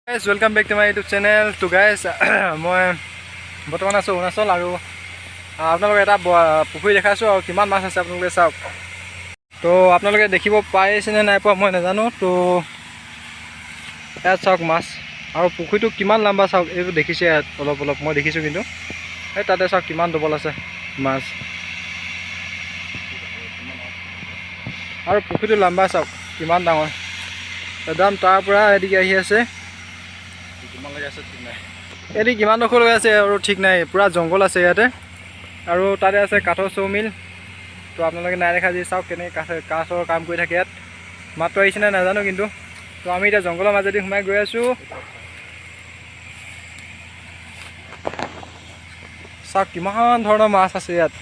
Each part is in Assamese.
Guys, welcome back to my YouTube channel. To guys, মই বৰ্তমান আছো অৰুণাচল আৰু আপোনালোকে এটা পুখুৰী দেখাইছো আৰু কিমান মাছ আছে আপোনালোকে চাওক। তো আপোনালোকে দেখিব পাইছে নে নাই পোৱা মই নাজানো। তো ইয়াত চাওক মাছ আৰু পুখুৰীটো কিমান লম্বা চাওক, এইটো দেখিছে ইয়াত অলপ অলপ মই দেখিছোঁ, কিন্তু এই তাতে চাওক কিমান ডবল আছে মাছ আৰু পুখুৰীটো লম্বা চাওক কিমান ডাঙৰ। একদম তাৰ পৰা এদিকে আহি আছে, এটি কিমান ডোখৰ লৈ আছে আৰু ঠিক নাই, পুৰা জংঘল আছে ইয়াতে। আৰু তাতে আছে কাঠৰ চৌমিল। তো আপোনালোকে নাই দেখা যি চাওক কেনেকৈ কাঠৰ কাম কৰি থাকে ইয়াত। মাত্ৰ আহিছে নাই নাজানো, কিন্তু তো আমি এতিয়া জংঘলৰ মাজেদি সোমাই গৈ আছোঁ। চাওক কিমান ধৰণৰ মাছ আছে ইয়াত।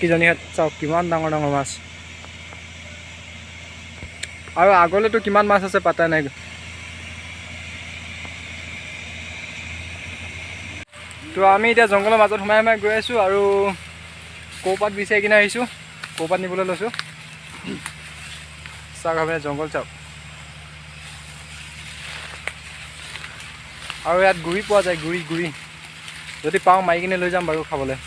কিজনী ইয়াত চাওক কিমান ডাঙৰ ডাঙৰ মাছ, আৰু আগলৈতো কিমান মাছ আছে পাতা নাই। তো আমি এতিয়া জংঘলৰ মাজত সোমাই সোমাই গৈ আছোঁ আৰু কৌপাত বিচাৰি কিনে আহিছোঁ, কৌপাত নিবলৈ লৈছোঁ। চাওক আপুনি জংঘল চাওক, আৰু ইয়াত গুৰি পোৱা যায়, গুৰি যদি পাওঁ মাৰি কিনে লৈ যাম বাৰু খাবলৈ।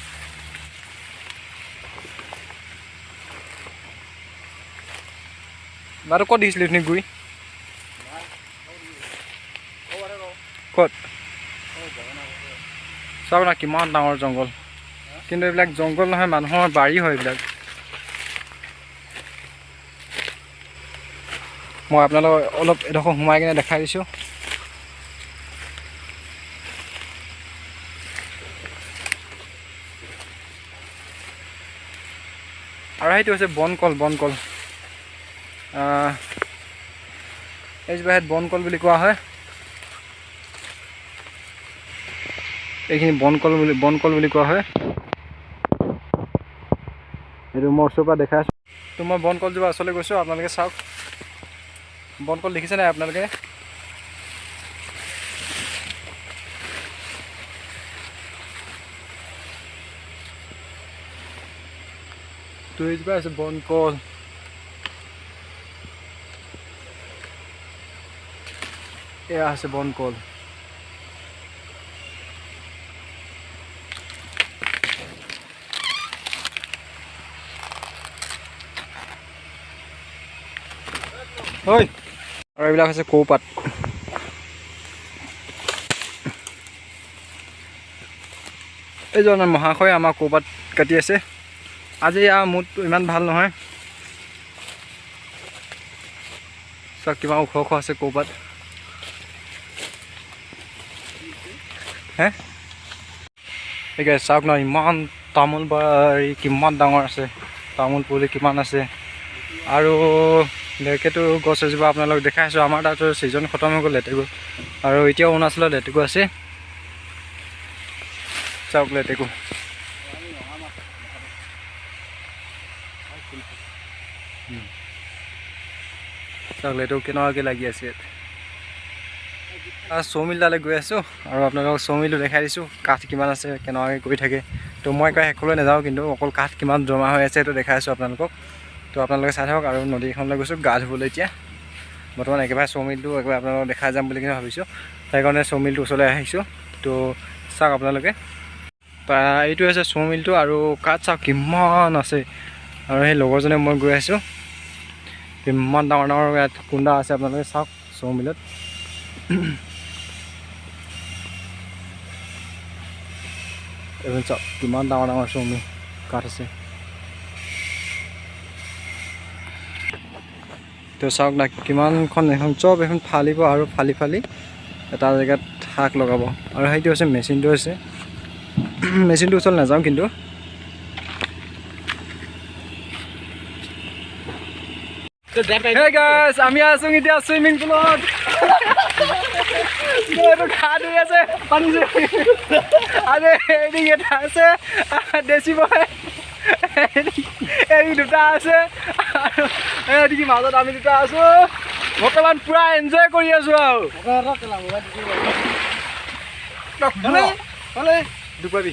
বাৰু ক'ত দিছিলোঁ তুমি গুৰি? ক'ত? চাওক না কিমান ডাঙৰ জংঘল, কিন্তু এইবিলাক জংঘল নহয়, মানুহৰ বাৰী হয় এইবিলাক। মই আপোনালোকক অলপ এডোখৰ সোমাই কিনে দেখাই দিছোঁ। আৰু সেইটো হৈছে বনকল। এইজোপা ঠাইত বনকল বুলি কোৱা হয়। এইখিনি বনকল বুলি কোৱা হয়। এইটো মই ওচৰৰ পৰা দেখাই আছোঁ। তো মই বনকলজোপা ওচৰলৈ গৈছোঁ, আপোনালোকে চাওক বনকল দেখিছে নাই আপোনালোকে? তো এইজোপা আছে বনকল। এয়া আছে বনকল। হয়, আৰু এইবিলাক হৈছে কৌপাত। এইজন মহাশয় আমাৰ কৌপাত কাটি আছে। আজি ইয়াৰ মুডটো ইমান ভাল নহয়। চাওক কিমান ওখ ওখ আছে কৌপাত। এই চাওক ন ইমান তামোল বাৰী কিমান ডাঙৰ আছে, তামোল পুলি কিমান আছে। আৰু লেটেকু গছ এজোপা আপোনালোকক দেখাই আছোঁ। আমাৰ তাতো ছিজন খতম হৈ গ'ল লেটেকু, আৰু এতিয়াও অৰুণাচলত লেটেকু আছে। চাওক লেটেকু, চাওক লেটেকু কেনেকুৱাকৈ লাগি আছে ইয়াত। চৌমিল তালৈ গৈ আছোঁ আৰু আপোনালোকক চৌমিলটো দেখাই দিছোঁ, কাঠ কিমান আছে কেনেকুৱাকৈ কৰি থাকে। তো মই একেবাৰে শেষলৈ নাযাওঁ, কিন্তু অকল কাঠ কিমান জমা হৈ আছে সেইটো দেখাই আছোঁ আপোনালোকক। তো আপোনালোকে চাই থাকক। আৰু নদী এখনলৈ গৈছোঁ গা ধুবলৈ। এতিয়া বৰ্তমান একেবাৰে চৌমিলটো একেবাৰে আপোনালোকক দেখাই যাম বুলি কিনে ভাবিছোঁ, সেইকাৰণে চৌমিলটো ওচৰলৈ আহিছোঁ। তো চাওক আপোনালোকে, এইটো হৈছে চৌমিলটো, আৰু কাঠ চাওক কিমান আছে। আৰু সেই লগৰজনে মই গৈ আছোঁ, কিমান ডাঙৰ ডাঙৰ ইয়াত কুণ্ডা আছে আপোনালোকে চাওক চৌমিলত। এইবোৰ চাওক কিমান ডাঙৰ ডাঙৰ চৌমিল কাঠ আছে। তো চাওক না কিমানখন, এখন চব এখন ফালিব আৰু ফালি এটা জেগাত শাক লগাব। আৰু সেইটো হৈছে মেচিনটো হৈছে, মেচিনটো ওচৰত নাযাওঁ কিন্তু। Hey guys, আমি আছোঁ এতিয়া চুইমিং পুলত। এইটো ঘা ধুই আছে পানী, আৰু এদিন এটা আছে দেশী বয়, এদিন দুটা আছে, আৰু এদিন মাজত আমি দুটা আছোঁ। বৰ্তমান পুৰা এনজয় কৰি আছোঁ। আৰু দুপাবি